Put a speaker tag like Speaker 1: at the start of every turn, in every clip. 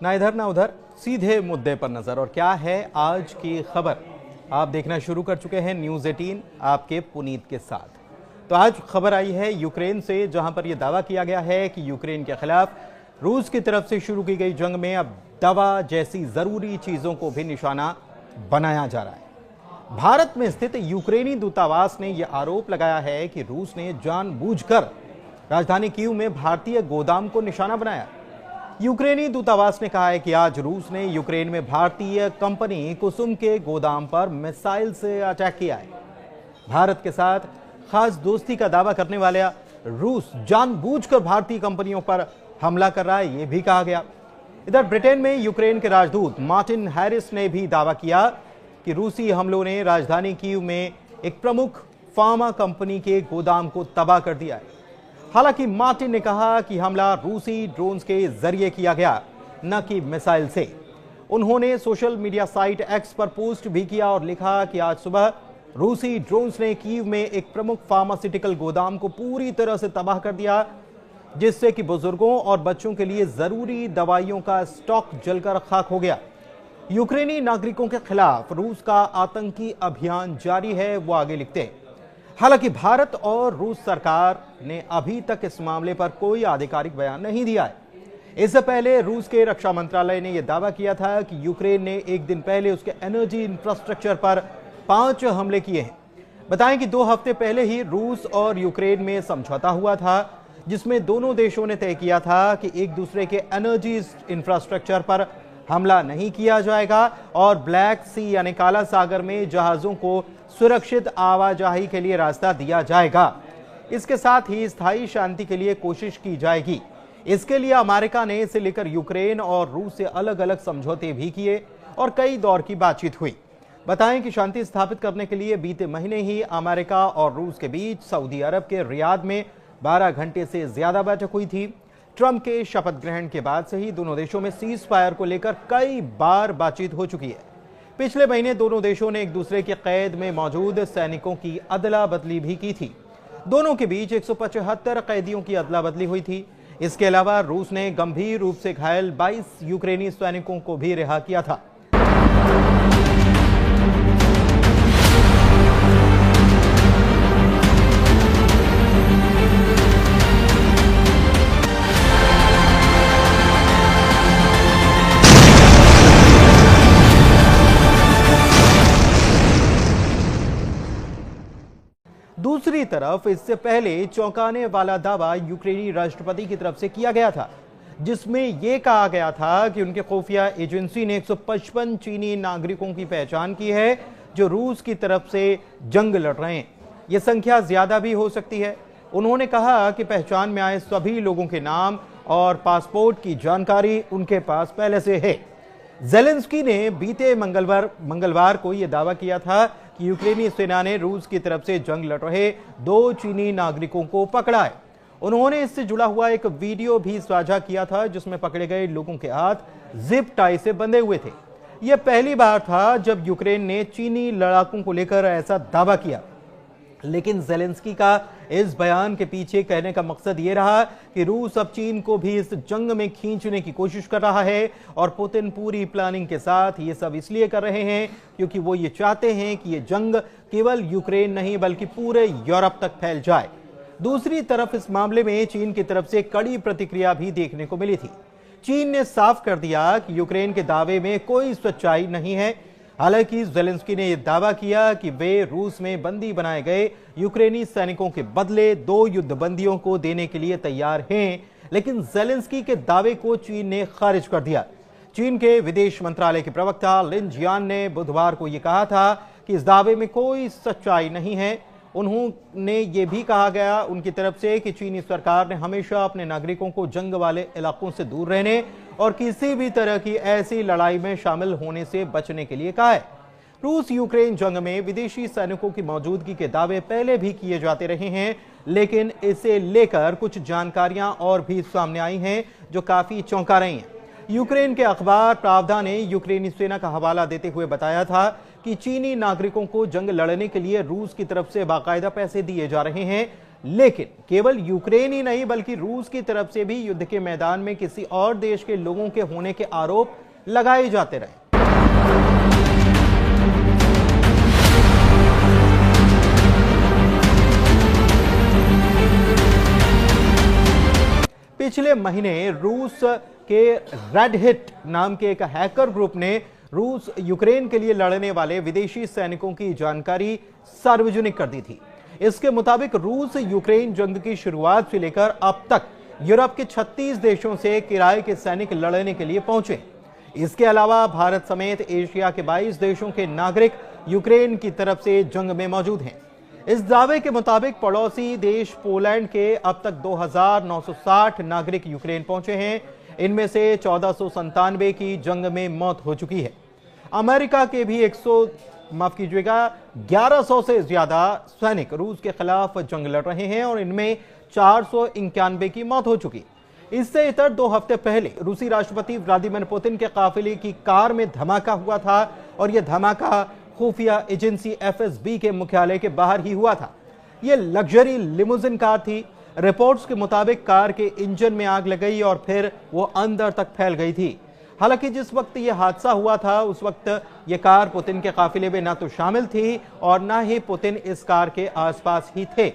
Speaker 1: ना इधर ना उधर, सीधे मुद्दे पर नजर। और क्या है आज की खबर, आप देखना शुरू कर चुके हैं न्यूज़ 18 आपके पुनीत के साथ। तो आज खबर आई है यूक्रेन से, जहां पर यह दावा किया गया है कि यूक्रेन के खिलाफ रूस की तरफ से शुरू की गई जंग में अब दवा जैसी जरूरी चीजों को भी निशाना बनाया जा रहा है। भारत में स्थित यूक्रेनी दूतावास ने यह आरोप लगाया है कि रूस ने जानबूझकर राजधानी कीव में भारतीय गोदाम को निशाना बनाया। यूक्रेनी दूतावास ने कहा है कि आज रूस ने यूक्रेन में भारतीय कंपनी कुसुम के गोदाम पर मिसाइल से अटैक किया है। भारत के साथ खास दोस्ती का दावा करने वाला रूस जानबूझकर भारतीय कंपनियों पर हमला कर रहा है, यह भी कहा गया। इधर ब्रिटेन में यूक्रेन के राजदूत मार्टिन हैरिस ने भी दावा किया कि रूसी हमलों ने राजधानी कीव में एक प्रमुख फार्मा कंपनी के गोदाम को तबाह कर दिया है। हालांकि मार्टिन ने कहा कि हमला रूसी ड्रोन्स के जरिए किया गया, न कि मिसाइल से। उन्होंने सोशल मीडिया साइट एक्स पर पोस्ट भी किया और लिखा कि आज सुबह रूसी ड्रोन्स ने कीव में एक प्रमुख फार्मास्यूटिकल गोदाम को पूरी तरह से तबाह कर दिया, जिससे कि बुजुर्गों और बच्चों के लिए जरूरी दवाइयों का स्टॉक जलकर खाक हो गया। यूक्रेनी नागरिकों के खिलाफ रूस का आतंकी अभियान जारी है, वो आगे लिखते हैं। हालांकि भारत और रूस सरकार ने अभी तक इस मामले पर कोई आधिकारिक बयान नहीं दिया है। इससे पहले रूस के रक्षा मंत्रालय ने यह दावा किया था कि यूक्रेन ने एक दिन पहले उसके एनर्जी इंफ्रास्ट्रक्चर पर 5 हमले किए हैं। बताएं कि 2 हफ्ते पहले ही रूस और यूक्रेन में समझौता हुआ था, जिसमें दोनों देशों ने तय किया था कि एक दूसरे के एनर्जी इंफ्रास्ट्रक्चर पर हमला नहीं किया जाएगा और ब्लैक सी यानी काला सागर में जहाजों को सुरक्षित आवाजाही के लिए रास्ता दिया जाएगा। इसके साथ ही स्थायी शांति के लिए कोशिश की जाएगी। इसके लिए अमेरिका ने इसे लेकर यूक्रेन और रूस से अलग अलग समझौते भी किए और कई दौर की बातचीत हुई। बताएं कि शांति स्थापित करने के लिए बीते महीने ही अमेरिका और रूस के बीच सऊदी अरब के रियाद में 12 घंटे से ज्यादा बैठक हुई थी। ट्रंप के शपथ ग्रहण के बाद से ही दोनों देशों में सीज फायर को लेकर कई बार बातचीत हो चुकी है। पिछले महीने दोनों देशों ने एक दूसरे के कैद में मौजूद सैनिकों की अदला बदली भी की थी। दोनों के बीच 175 कैदियों की अदला बदली हुई थी। इसके अलावा रूस ने गंभीर रूप से घायल 22 यूक्रेनी सैनिकों को भी रिहा किया था। दूसरी तरफ इससे पहले चौंकाने वाला दावा यूक्रेनी राष्ट्रपति की तरफ से किया गया था, जिसमें यह कहा गया था कि उनके खुफिया एजेंसी ने 155 चीनी नागरिकों की पहचान की है जो रूस की तरफ से जंग लड़ रहे हैं। यह संख्या ज्यादा भी हो सकती है। उन्होंने कहा कि पहचान में आए सभी लोगों के नाम और पासपोर्ट की जानकारी उनके पास पहले से है। ज़ेलेंस्की ने बीते मंगलवार को यह दावा किया था कि यूक्रेनी सेना ने रूस की तरफ से जंग लड़ रहे 2 चीनी नागरिकों को पकड़ा है। उन्होंने इससे जुड़ा हुआ एक वीडियो भी साझा किया था, जिसमें पकड़े गए लोगों के हाथ जिप टाई से बंधे हुए थे। यह पहली बार था जब यूक्रेन ने चीनी लड़ाकों को लेकर ऐसा दावा किया। लेकिन ज़ेलेंस्की का इस बयान के पीछे कहने का मकसद यह रहा कि रूस अब चीन को भी इस जंग में खींचने की कोशिश कर रहा है और पुतिन पूरी प्लानिंग के साथ ये सब इसलिए कर रहे हैं क्योंकि वो ये चाहते हैं कि ये जंग केवल यूक्रेन नहीं बल्कि पूरे यूरोप तक फैल जाए। दूसरी तरफ इस मामले में चीन की तरफ से कड़ी प्रतिक्रिया भी देखने को मिली थी। चीन ने साफ कर दिया कि यूक्रेन के दावे में कोई सच्चाई नहीं है। हालांकि ज़ेलेंस्की ने यह दावा किया कि वे रूस में बंदी बनाए गए यूक्रेनी सैनिकों के बदले 2 युद्धबंदियों को देने के लिए तैयार हैं, लेकिन ज़ेलेंस्की के दावे को चीन ने खारिज कर दिया। चीन के विदेश मंत्रालय के प्रवक्ता लिन जियान ने बुधवार को यह कहा था कि इस दावे में कोई सच्चाई नहीं है। उन्होंने ये भी कहा गया उनकी तरफ से कि चीनी सरकार ने हमेशा अपने नागरिकों को जंग वाले इलाकों से दूर रहने और किसी भी तरह की ऐसी लड़ाई में शामिल होने से बचने के लिए कहा है। रूस यूक्रेन जंग में विदेशी सैनिकों की मौजूदगी के दावे पहले भी किए जाते रहे हैं, लेकिन इसे लेकर कुछ जानकारियां और भी सामने आई हैं जो काफी चौंका रही हैं। यूक्रेन के अखबार प्रावदा ने यूक्रेनी सेना का हवाला देते हुए बताया था कि चीनी नागरिकों को जंग लड़ने के लिए रूस की तरफ से बाकायदा पैसे दिए जा रहे हैं, लेकिन केवल यूक्रेन ही नहीं बल्कि रूस की तरफ से भी युद्ध के मैदान में किसी और देश के लोगों के होने के आरोप लगाए जाते रहे। पिछले महीने रूस के रेड हिट नाम के एक हैकर ग्रुप ने रूस यूक्रेन के लिए लड़ने वाले विदेशी सैनिकों की जानकारी सार्वजनिक कर दी थी। इसके मुताबिक रूस यूक्रेन जंग की शुरुआत से लेकर अब तक यूरोप के 36 देशों से किराए के सैनिक लड़ने के लिए पहुंचे। इसके अलावा भारत समेत एशिया के 22 देशों के नागरिक यूक्रेन की तरफ से जंग में मौजूद हैं। इस दावे के मुताबिक पड़ोसी देश पोलैंड के अब तक 2960 नागरिक यूक्रेन पहुंचे हैं। इनमें से 1497 की जंग में मौत हो चुकी है। अमेरिका के भी 1100 से ज्यादा सैनिक रूस के खिलाफ जंग लड़ रहे हैं और इनमें 491 की मौत हो चुकी। इससे इतर 2 हफ्ते पहले रूसी राष्ट्रपति व्लादिमीर पुतिन के काफिले की कार में धमाका हुआ था और यह धमाका खुफिया एजेंसी FSB के मुख्यालय के बाहर ही हुआ था। यह लग्जरी लिमोजिन कार थी। रिपोर्ट्स के मुताबिक कार के इंजन में आग लग गई और फिर वो अंदर तक फैल गई थी। हालांकि जिस वक्त यह हादसा हुआ था उस वक्त यह कार पुतिन के काफिले में ना तो शामिल थी और ना ही पुतिन इस कार के आसपास ही थे।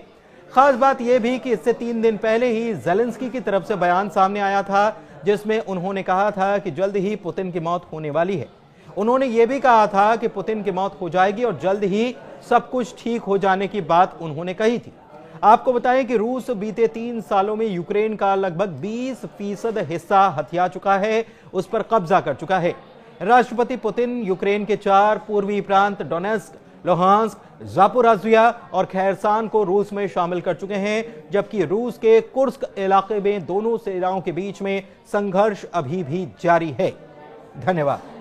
Speaker 1: खास बात यह भी कि इससे 3 दिन पहले ही ज़ेलेंस्की की तरफ से बयान सामने आया था जिसमें उन्होंने कहा था कि जल्द ही पुतिन की मौत होने वाली है। उन्होंने यह भी कहा था कि पुतिन की मौत हो जाएगी और जल्द ही सब कुछ ठीक हो जाने की बात उन्होंने कही थी। आपको बताएं कि रूस बीते 3 सालों में यूक्रेन का लगभग 20% हिस्सा हथिया चुका है, उस पर कब्जा कर चुका है। राष्ट्रपति पुतिन यूक्रेन के 4 पूर्वी प्रांत डोनेस्क, लुहांस्क, जापोरिजिया और खैरसान को रूस में शामिल कर चुके हैं, जबकि रूस के कुर्स्क इलाके में दोनों सेनाओं के बीच में संघर्ष अभी भी जारी है। धन्यवाद।